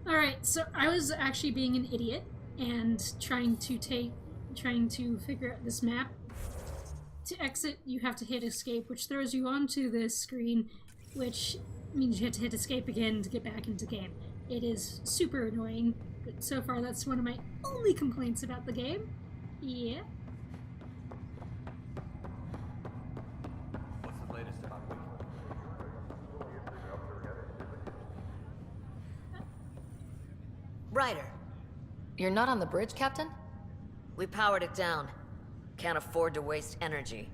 Alright, so I was actually being an idiot and trying to figure out this map. To exit, you have to hit escape, which throws you onto this screen, which means you have to hit escape again to get back into game. It is super annoying, but so far that's one of my only complaints about the game. Yeah. What's the latest about Ryder, You're not on the bridge, Captain? we powered it down. Can't afford to waste energy.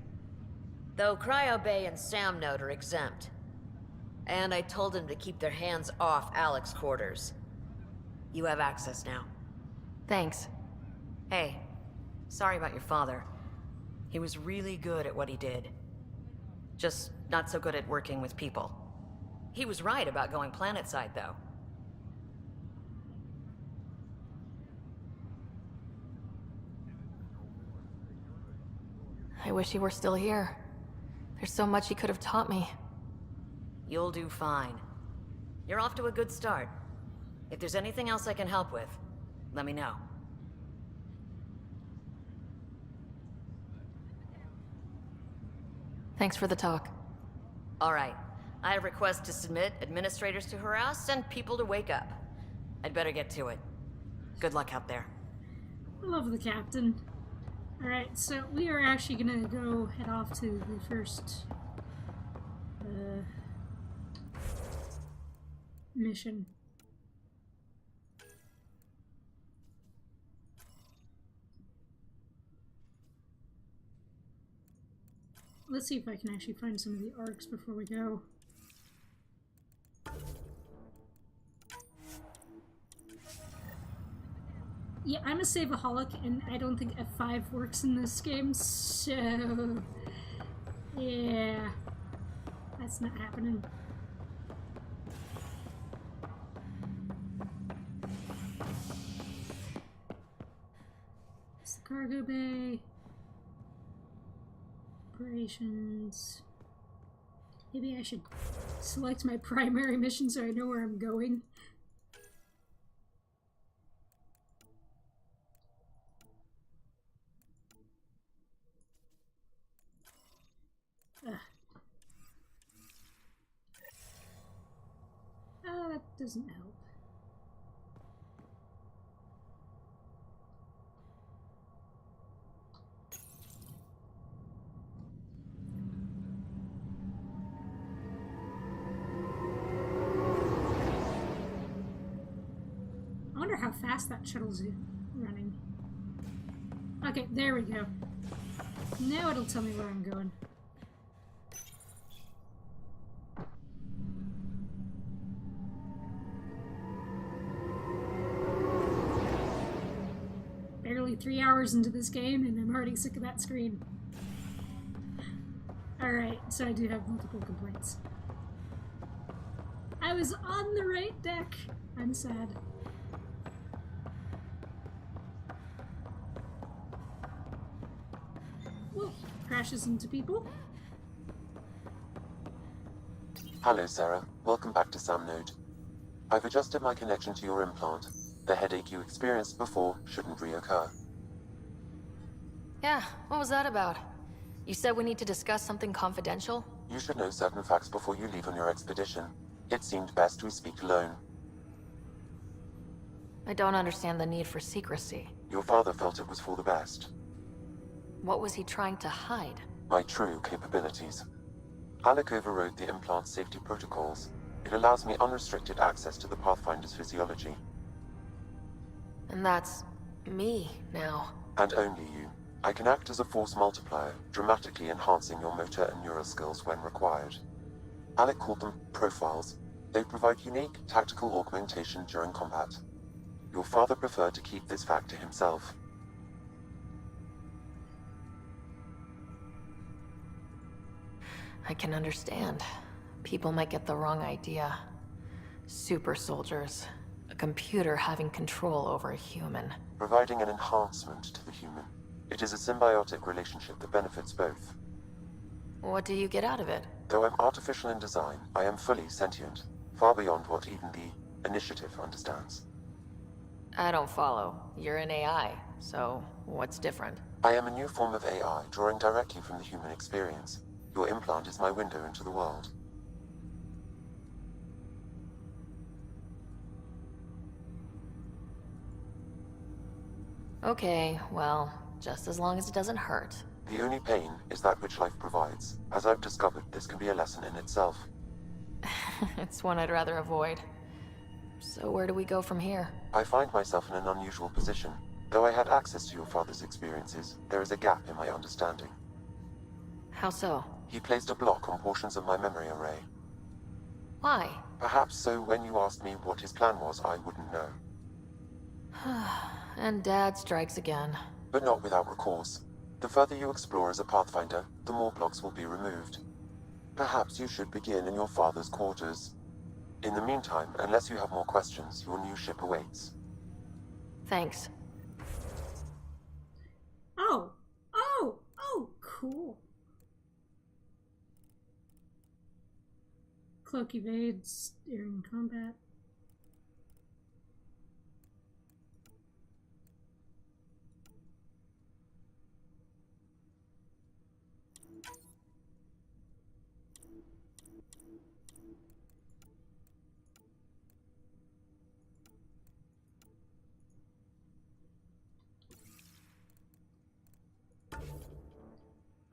Though Cryo Bay and Sam Node are exempt. And I told them to keep their hands off Alec's quarters. You have access now. Thanks. Hey, sorry about your father. He was really good at what he did. Just not so good at working with people. He was right about going planetside, though. I wish he were still here. There's so much he could have taught me. You'll do fine. You're off to a good start. If there's anything else I can help with, let me know. Thanks for the talk. All right. I have requests to submit, administrators to harass, and people to wake up. I'd better get to it. Good luck out there. Love the captain. Alright, so we are actually gonna go head off to the first mission. Let's see if I can actually find some of the arcs before we go. Yeah, I'm a saveaholic, and I don't think F5 works in this game, so... yeah... that's not happening. It's the cargo bay. Operations... maybe I should select my primary mission so I know where I'm going. That doesn't help. I wonder how fast that shuttle's running. Okay, there we go. Now it'll tell me where I'm going. Barely 3 hours into this game, and I'm already sick of that screen. Alright, so I do have multiple complaints. I was on the right deck! I'm sad. Whoa, crashes into people. Hello, Sarah. Welcome back to Sam Node. I've adjusted my connection to your implant. The headache you experienced before shouldn't reoccur. Yeah, what was that about? You said we need to discuss something confidential? You should know certain facts before you leave on your expedition. It seemed best we speak alone. I don't understand the need for secrecy. Your father felt it was for the best. What was he trying to hide? My true capabilities. Alec overrode the implant safety protocols. It allows me unrestricted access to the Pathfinder's physiology. And that's... me, now. And only you. I can act as a force multiplier, dramatically enhancing your motor and neural skills when required. Alec called them profiles. They provide unique tactical augmentation during combat. Your father preferred to keep this fact to himself. I can understand. People might get the wrong idea. Super soldiers. A computer having control over a human. Providing an enhancement to the human. It is a symbiotic relationship that benefits both. What do you get out of it? Though I'm artificial in design, I am fully sentient, far beyond what even the Initiative understands. I don't follow. You're an AI, so what's different? I am a new form of AI, drawing directly from the human experience. Your implant is my window into the world. Okay, well, just as long as it doesn't hurt. The only pain is that which life provides. As I've discovered, this can be a lesson in itself. It's one I'd rather avoid. So where do we go from here? I find myself in an unusual position. Though I had access to your father's experiences, there is a gap in my understanding. How so? He placed a block on portions of my memory array. Why? Perhaps so when you asked me what his plan was, I wouldn't know. And Dad strikes again. But not without recourse. The further you explore as a Pathfinder, the more blocks will be removed. Perhaps you should begin in your father's quarters. In the meantime, unless you have more questions, your new ship awaits. Thanks. Oh, cool. Cloak evades during combat.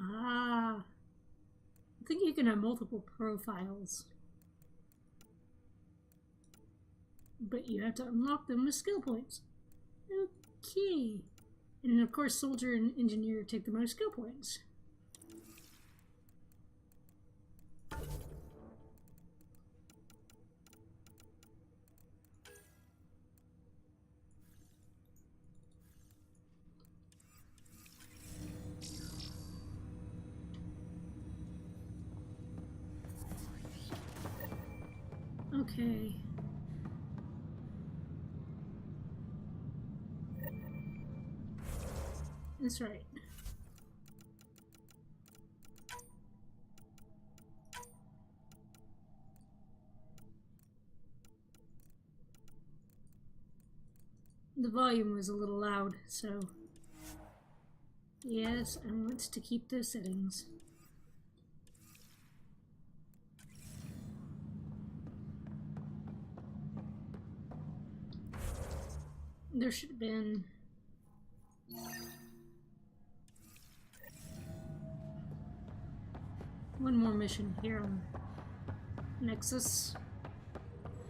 Ah, I think you can have multiple profiles, but you have to unlock them with skill points. Okay. And of course, soldier and engineer take the most skill points. Okay. That's right. The volume was a little loud, so yes, I want to keep those settings. There should have been one more mission here on Nexus.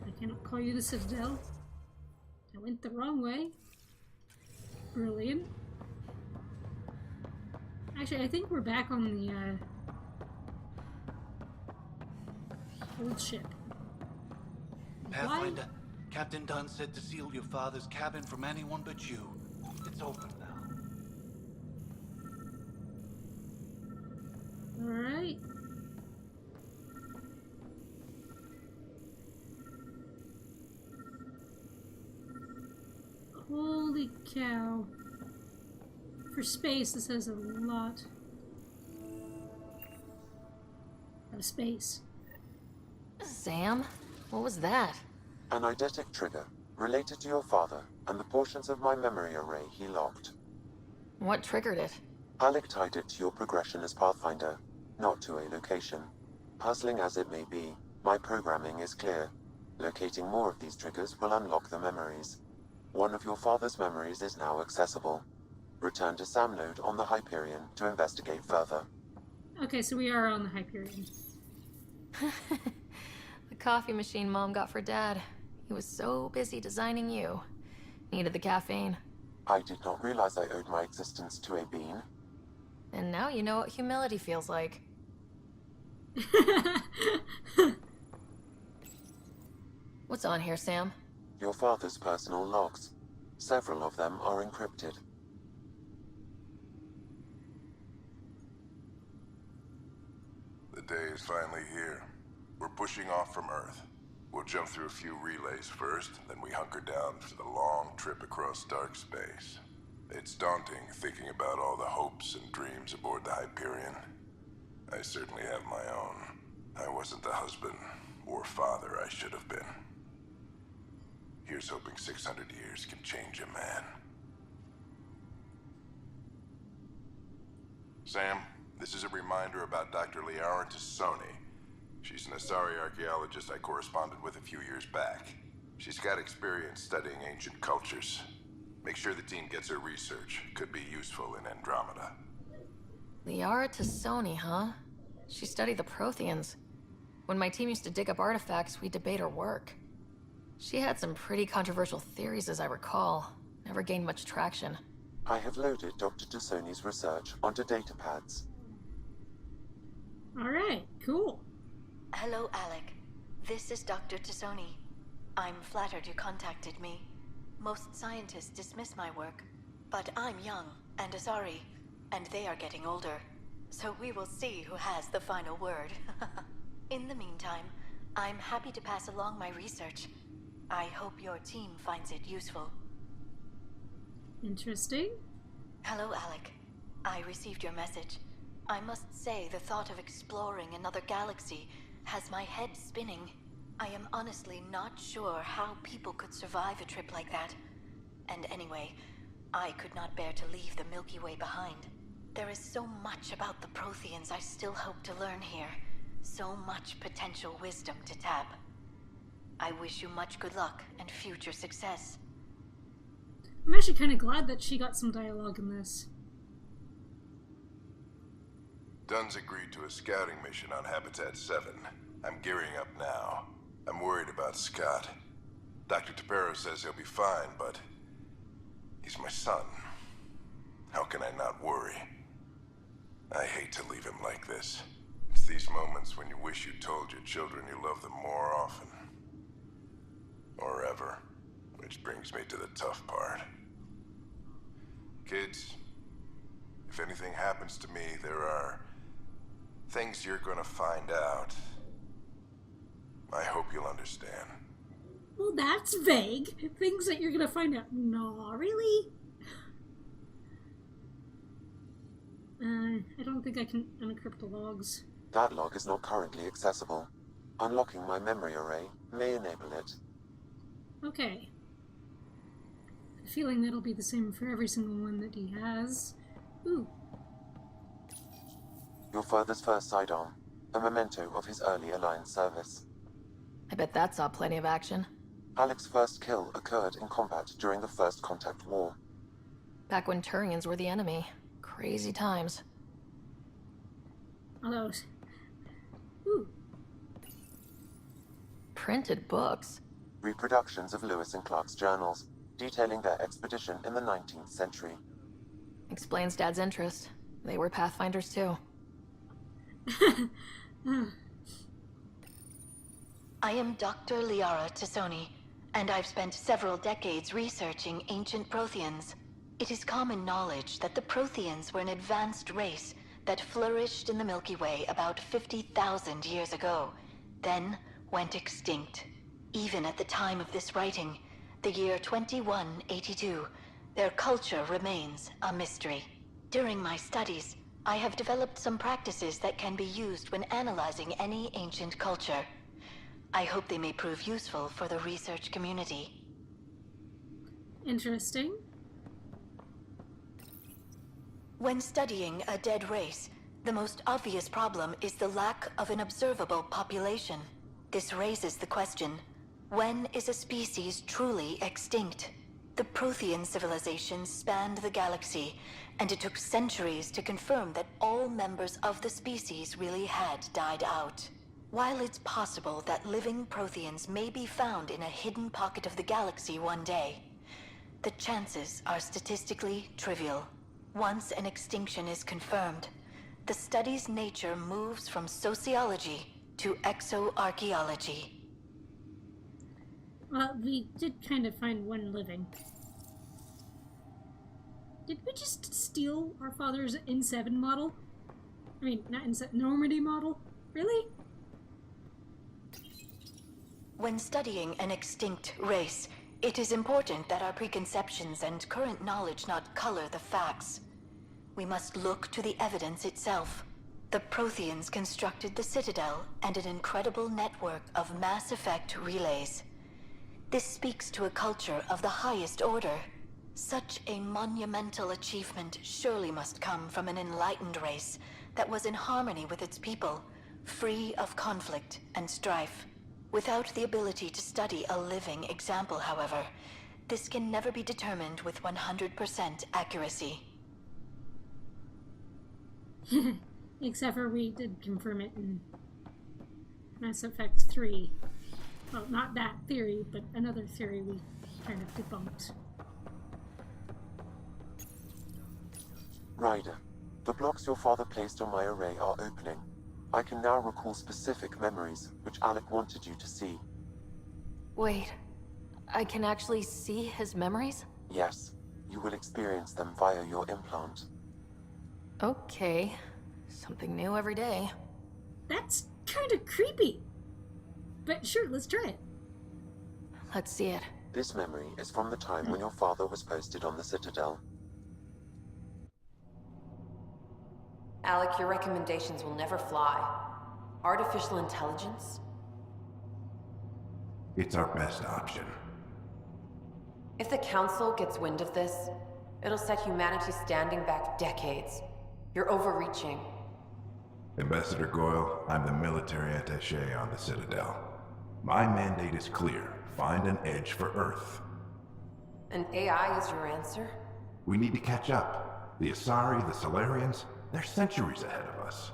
I cannot call you the Citadel. I went the wrong way. Brilliant. Actually, I think we're back on the old ship. Pathfinder, Captain Dunn said to seal your father's cabin from anyone but you. It's open now. Alright. Holy cow. For space, this has a lot of space. Sam? What was that? An eidetic trigger, related to your father, and the portions of my memory array he locked. What triggered it? Alec tied it to your progression as Pathfinder, not to a location. Puzzling as it may be, my programming is clear. Locating more of these triggers will unlock the memories. One of your father's memories is now accessible. Return to Sam node on the Hyperion to investigate further. Okay, so we are on the Hyperion. The coffee machine Mom got for Dad. He was so busy designing you. Needed the caffeine. I did not realize I owed my existence to a bean. And now you know what humility feels like. What's on here, Sam? Your father's personal logs. Several of them are encrypted. The day is finally here. We're pushing off from Earth. We'll jump through a few relays first, then we hunker down for the long trip across dark space. It's daunting thinking about all the hopes and dreams aboard the Hyperion. I certainly have my own. I wasn't the husband or father I should have been. Here's hoping 600 years can change a man. Sam, this is a reminder about Dr. Liara Tassoni. She's an Asari archaeologist I corresponded with a few years back. She's got experience studying ancient cultures. Make sure the team gets her research. Could be useful in Andromeda. Liara Tassoni, huh? She studied the Protheans. When my team used to dig up artifacts, we'd debate her work. She had some pretty controversial theories, as I recall. Never gained much traction. I have loaded Dr. Tassoni's research onto datapads. Alright, cool. Hello, Alec. This is Dr. Tassoni. I'm flattered you contacted me. Most scientists dismiss my work, but I'm young and Asari, and they are getting older. So we will see who has the final word. In the meantime, I'm happy to pass along my research. I hope your team finds it useful. Interesting. Hello, Alec. I received your message. I must say the thought of exploring another galaxy has my head spinning. I am honestly not sure how people could survive a trip like that. And anyway, I could not bear to leave the Milky Way behind. There is so much about the Protheans I still hope to learn here. So much potential wisdom to tap. I wish you much good luck and future success. I'm actually kind of glad that she got some dialogue in this. Dunn's agreed to a scouting mission on Habitat 7. I'm gearing up now. I'm worried about Scott. Dr. Tapero says he'll be fine, but he's my son. How can I not worry? I hate to leave him like this. It's these moments when you wish you told your children you love them more often. Or ever. Which brings me to the tough part. Kids, if anything happens to me, there are things you're gonna find out. I hope you'll understand. Well, that's vague. Things that you're gonna find out. No, really? I don't think I can unencrypt the logs. That log is not currently accessible. Unlocking my memory array may enable it. Okay. I have a feeling that'll be the same for every single one that he has. Ooh. Your father's first sidearm, a memento of his early Alliance service. I bet that saw plenty of action. Alec's first kill occurred in combat during the First Contact War. Back when Turians were the enemy. Crazy times. Although... Ooh. Printed books. Reproductions of Lewis and Clark's journals, detailing their expedition in the 19th century. Explains Dad's interest. They were Pathfinders too. I am Dr. Liara Tassoni, and I've spent several decades researching ancient Protheans. It is common knowledge that the Protheans were an advanced race that flourished in the Milky Way about 50,000 years ago, then went extinct. Even at the time of this writing, the year 2182, their culture remains a mystery. During my studies, I have developed some practices that can be used when analyzing any ancient culture. I hope they may prove useful for the research community. Interesting. When studying a dead race, the most obvious problem is the lack of an observable population. This raises the question, when is a species truly extinct? The Prothean civilization spanned the galaxy, and it took centuries to confirm that all members of the species really had died out. While it's possible that living Protheans may be found in a hidden pocket of the galaxy one day, the chances are statistically trivial. Once an extinction is confirmed, the study's nature moves from sociology to exoarchaeology. Well, we did kind of find one living. Did we just steal our father's N7 model? I mean, not N7, Normandy model? Really? When studying an extinct race, it is important that our preconceptions and current knowledge not color the facts. We must look to the evidence itself. The Protheans constructed the Citadel and an incredible network of mass effect relays. This speaks to a culture of the highest order. Such a monumental achievement surely must come from an enlightened race that was in harmony with its people, free of conflict and strife. Without the ability to study a living example, however, this can never be determined with 100% accuracy. Except for we did confirm it in Mass Effect 3. Well, not that theory, but another theory we kind of debunked. Ryder, the blocks your father placed on my array are opening. I can now recall specific memories, which Alec wanted you to see. Wait, I can actually see his memories? Yes, you will experience them via your implant. Okay, something new every day. That's kind of creepy. But sure, let's try it. Let's see it. This memory is from the time when your father was posted on the Citadel. Alec, your recommendations will never fly. Artificial intelligence? It's our best option. If the Council gets wind of this, it'll set humanity standing back decades. You're overreaching. Ambassador Goyle, I'm the military attaché on the Citadel. My mandate is clear. Find an edge for Earth. And AI is your answer? We need to catch up. The Asari, the Solarians, they're centuries ahead of us.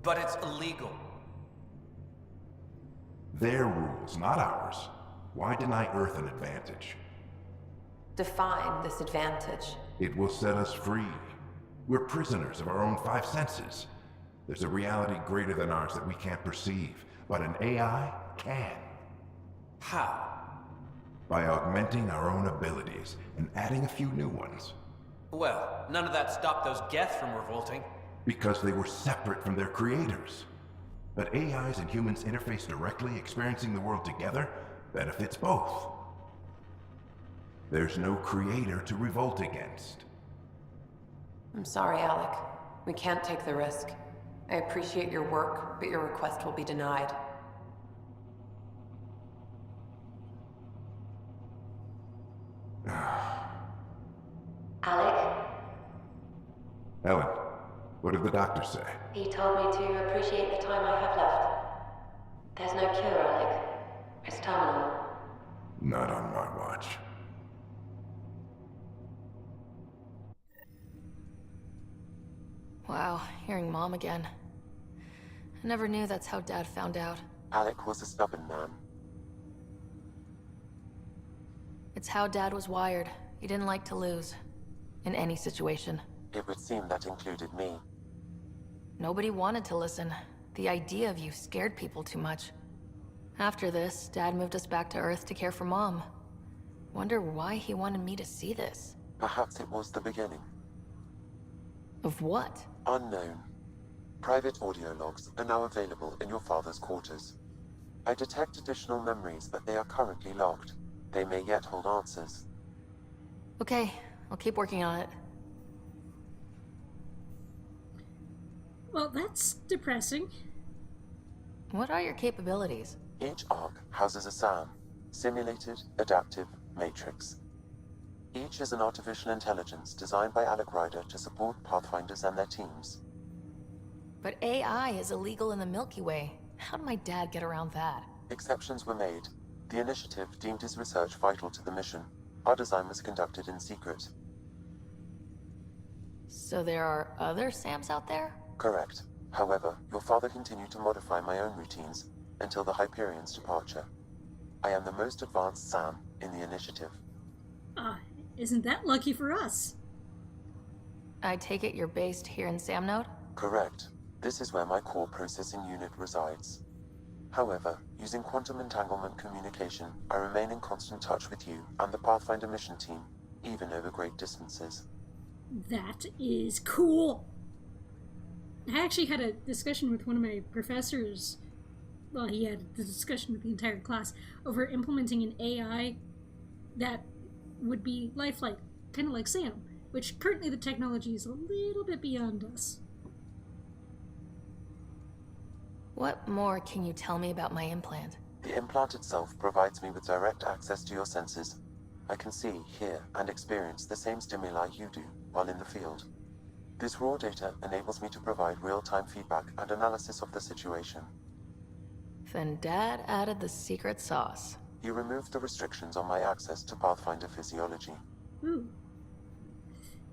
But it's illegal. Their rules, not ours. Why deny Earth an advantage? Define this advantage. It will set us free. We're prisoners of our own five senses. There's a reality greater than ours that we can't perceive, but an AI can. How? By augmenting our own abilities and adding a few new ones. Well, none of that stopped those Geth from revolting. Because they were separate from their creators. But AIs and humans interface directly, experiencing the world together, benefits both. There's no creator to revolt against. I'm sorry, Alec. We can't take the risk. I appreciate your work, but your request will be denied. Alec? Ellen, what did the doctor say? He told me to appreciate the time I have left. There's no cure, Alec. It's terminal. Not on my watch. Wow, hearing Mom again. I never knew that's how Dad found out. Alec was a stubborn man. It's how Dad was wired. He didn't like to lose. In any situation. It would seem that included me. Nobody wanted to listen. The idea of you scared people too much. After this, Dad moved us back to Earth to care for Mom. Wonder why he wanted me to see this. Perhaps it was the beginning. Of what? Unknown. Private audio logs are now available in your father's quarters. I detect additional memories, but they are currently logged. They may yet hold answers. Okay, I'll keep working on it. Well, that's depressing. What are your capabilities? Each arc houses a SAM, Simulated Adaptive Matrix. Each is an artificial intelligence designed by Alec Ryder to support Pathfinders and their teams. But AI is illegal in the Milky Way. How did my dad get around that? Exceptions were made. The initiative deemed his research vital to the mission. Our design was conducted in secret. So there are other SAMs out there? Correct. However, your father continued to modify my own routines until the Hyperion's departure. I am the most advanced SAM in the initiative. Isn't that lucky for us? I take it you're based here in Sam Node? Correct. This is where my core processing unit resides. However, using quantum entanglement communication, I remain in constant touch with you and the Pathfinder mission team, even over great distances. That is cool. I actually had a discussion with one of my professors. Well, he had the discussion with the entire class over implementing an AI that would be lifelike, kind of like Sam, which currently the technology is a little bit beyond us. What more can you tell me about my implant? The implant itself provides me with direct access to your senses. I can see, hear, and experience the same stimuli you do while in the field. This raw data enables me to provide real-time feedback and analysis of the situation. Then Dad added the secret sauce. He removed the restrictions on my access to Pathfinder physiology. Ooh.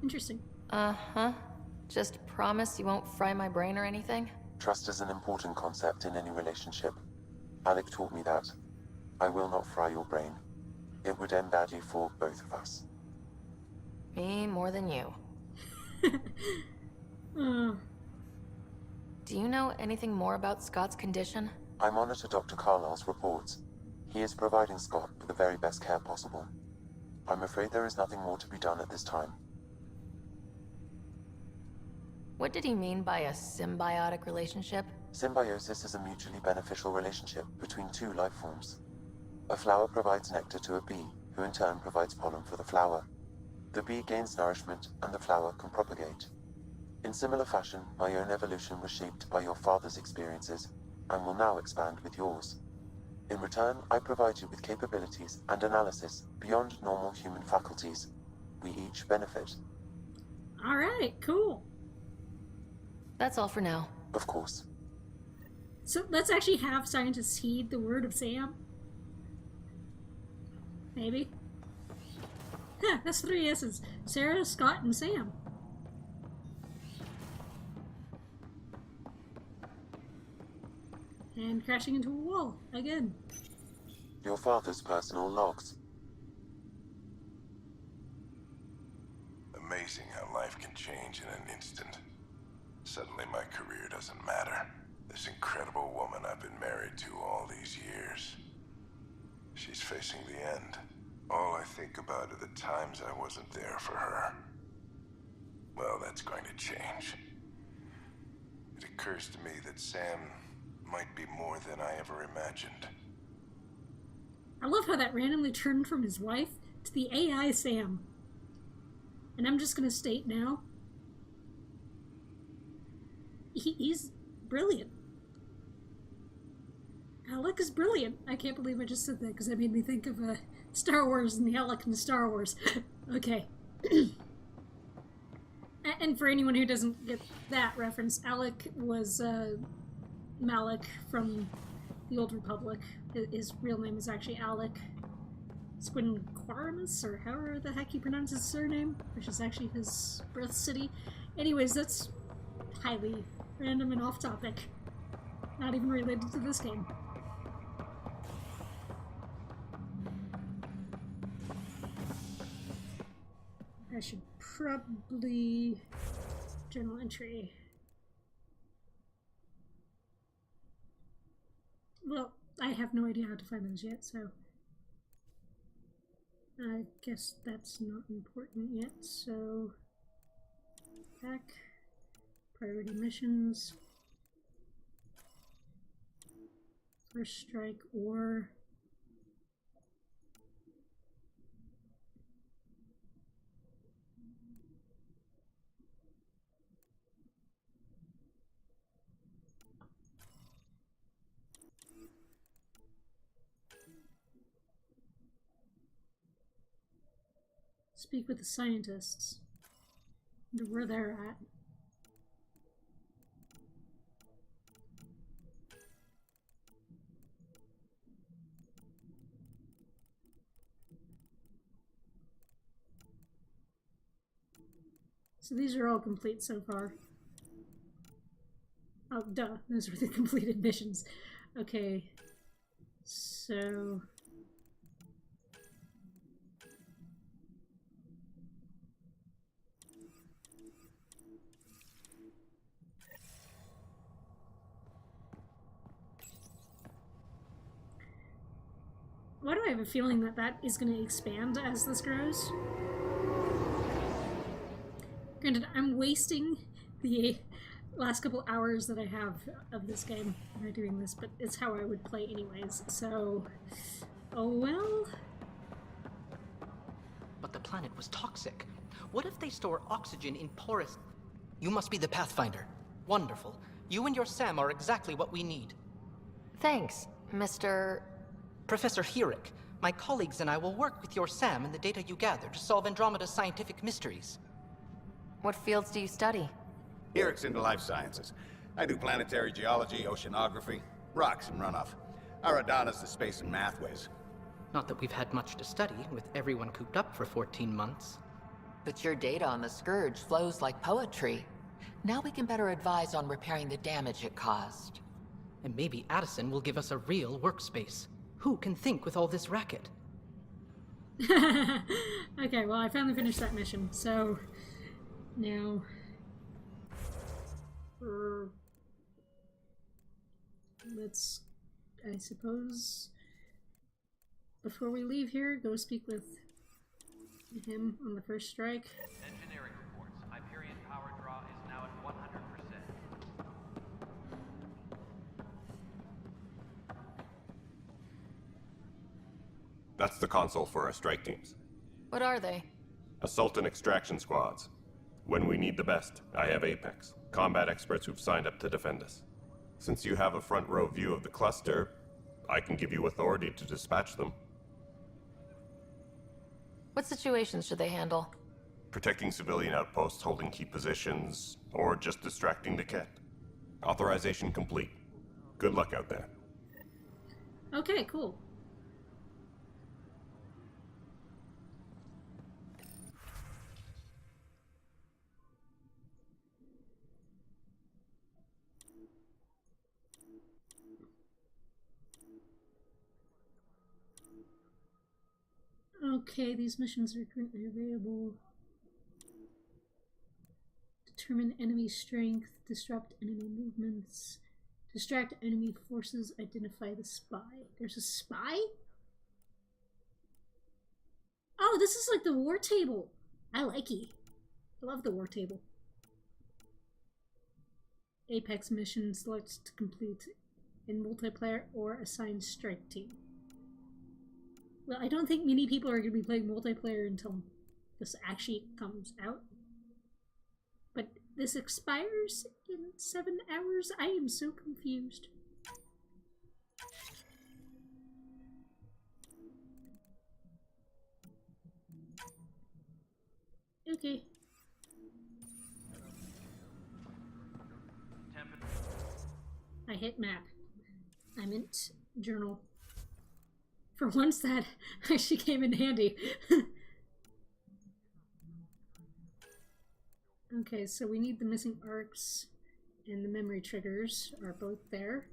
Interesting. Uh-huh. Just promise you won't fry my brain or anything? Trust is an important concept in any relationship. Alec taught me that. I will not fry your brain. It would end badly for both of us. Me more than you. Do you know anything more about Scott's condition? I monitor Dr. Carlisle's reports. He is providing Scott with the very best care possible. I'm afraid there is nothing more to be done at this time. What did he mean by a symbiotic relationship? Symbiosis is a mutually beneficial relationship between two life forms. A flower provides nectar to a bee, who in turn provides pollen for the flower. The bee gains nourishment, and the flower can propagate. In similar fashion, my own evolution was shaped by your father's experiences, and will now expand with yours. In return, I provide you with capabilities and analysis beyond normal human faculties. We each benefit. Alright, cool. That's all for now. Of course. So let's actually have scientists heed the word of Sam. Maybe. Yeah, that's 3 S's. Sarah, Scott, and Sam. And crashing into a wall, again. Your father's personal logs. Amazing how life can change in an instant. Suddenly my career doesn't matter. This incredible woman I've been married to all these years. She's facing the end. All I think about are the times I wasn't there for her. Well, that's going to change. It occurs to me that Sam might be more than I ever imagined. I love how that randomly turned from his wife to the AI Sam. And I'm just gonna state now, he's brilliant. Alec is brilliant. I can't believe I just said that because that made me think of Star Wars and the Alec in Star Wars. Okay. And for anyone who doesn't get that reference, Alec was Malik from the Old Republic. His real name is actually Alec Squinquaramus, or however the heck he pronounces his surname, which is actually his birth city. Anyways, that's highly random and off topic. Not even related to this game. I should probably... journal entry. Well, I have no idea how to find those yet, so... I guess that's not important yet, so... Back. Priority missions. First strike or... Speak with the scientists. Wonder where they're at. So these are all complete so far. Oh, duh. Those were the completed missions. Okay. So... why do I have a feeling that that is going to expand as this grows? Granted, I'm wasting the last couple hours that I have of this game by doing this, but it's how I would play anyways, so... oh well? But the planet was toxic. What if they store oxygen in porous... You must be the Pathfinder. Wonderful. You and your Sam are exactly what we need. Thanks, Mr. Professor Herrick, my colleagues and I will work with your Sam and the data you gather to solve Andromeda's scientific mysteries. What fields do you study? Eric's into life sciences. I do planetary geology, oceanography, rocks and runoff. Aradana's the space and math whiz. Not that we've had much to study, with everyone cooped up for 14 months. But your data on the Scourge flows like poetry. Now we can better advise on repairing the damage it caused. And maybe Addison will give us a real workspace. Who can think with all this racket? Okay, well, I finally finished that mission, so now let's, I suppose, before we leave here, go speak with him on the first strike. Engineering reports. Hyperion power draw is now at 100%. That's the console for our strike teams. What are they? Assault and extraction squads. When we need the best, I have Apex, combat experts who've signed up to defend us. Since you have a front row view of the cluster, I can give you authority to dispatch them. What situations should they handle? Protecting civilian outposts, holding key positions, or just distracting the kit. Authorization complete. Good luck out there. Okay, cool. Okay, these missions are currently available. Determine enemy strength, disrupt enemy movements, distract enemy forces, identify the spy. There's a spy? Oh, this is like the war table. I like it. I love the war table. Apex mission selects to complete in multiplayer or assigned strike team. Well, I don't think many people are going to be playing multiplayer until this actually comes out. But this expires in 7 hours? I am so confused. Okay. I hit map. I meant journal. For once, that actually came in handy. Okay, so we need the missing arcs, and the memory triggers are both there.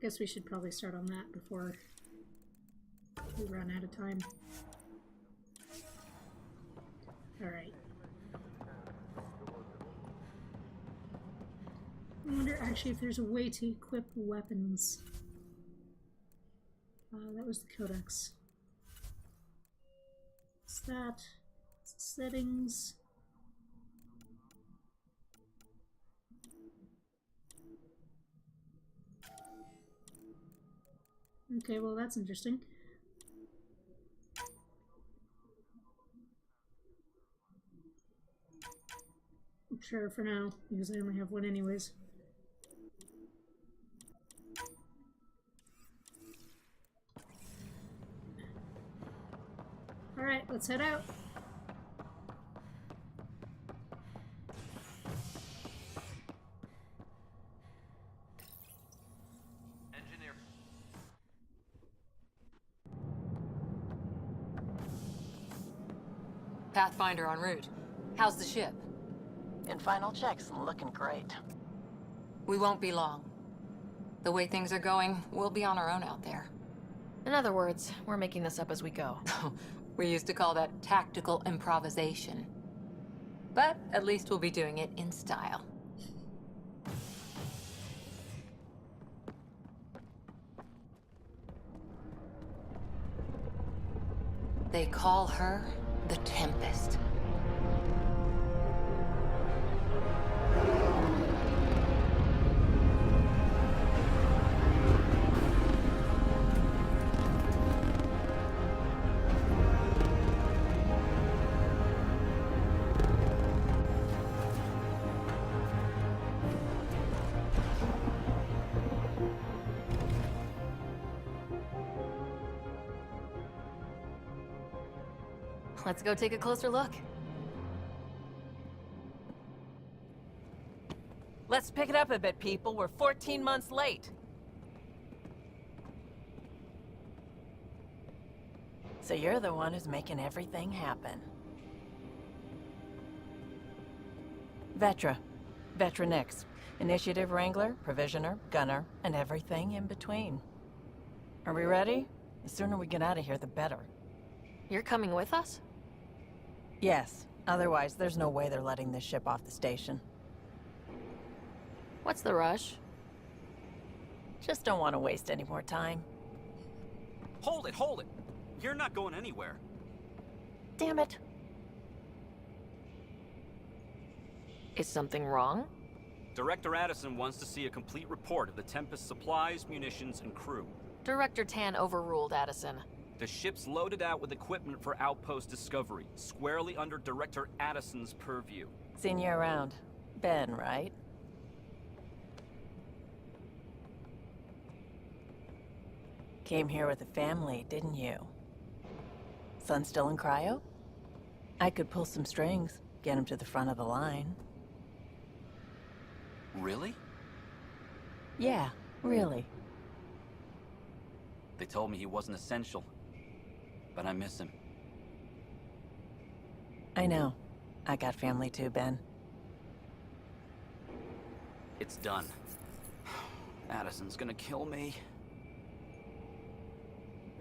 Guess we should probably start on that before we run out of time. Alright. I wonder actually if there's a way to equip weapons. That was the codex. What's that? Settings. Okay, well that's interesting. Sure, for now, because I only have one anyways. Alright, let's head out. Engineer. Pathfinder en route. How's the ship? In final checks, looking great. We won't be long. The way things are going, we'll be on our own out there. In other words, we're making this up as we go. We used to call that tactical improvisation. But at least we'll be doing it in style. They call her the Tempest. Let's go take a closer look. Let's pick it up a bit, people. We're 14 months late. So you're the one who's making everything happen. Vetra. Vetra Nix. Initiative Wrangler, Provisioner, Gunner, and everything in between. Are we ready? The sooner we get out of here, the better. You're coming with us? Yes. Otherwise, there's no way they're letting this ship off the station. What's the rush? Just don't want to waste any more time. Hold it, hold it! You're not going anywhere. Damn it. Is something wrong? Director Addison wants to see a complete report of the Tempest's supplies, munitions, and crew. Director Tan overruled Addison. The ship's loaded out with equipment for outpost discovery, squarely under Director Addison's purview. Seen you around. Ben, right? Came here with a family, didn't you? Son still in cryo? I could pull some strings, get him to the front of the line. Really? Yeah, really. They told me he wasn't essential, but I miss him. I know. I got family too, Ben. It's done. Addison's gonna kill me.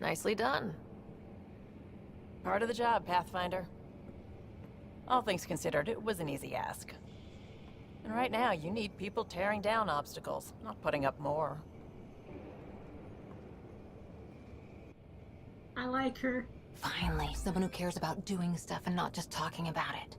Nicely done. Part of the job, Pathfinder. All things considered, it was an easy ask. And right now, you need people tearing down obstacles, not putting up more. I like her. Finally, someone who cares about doing stuff and not just talking about it.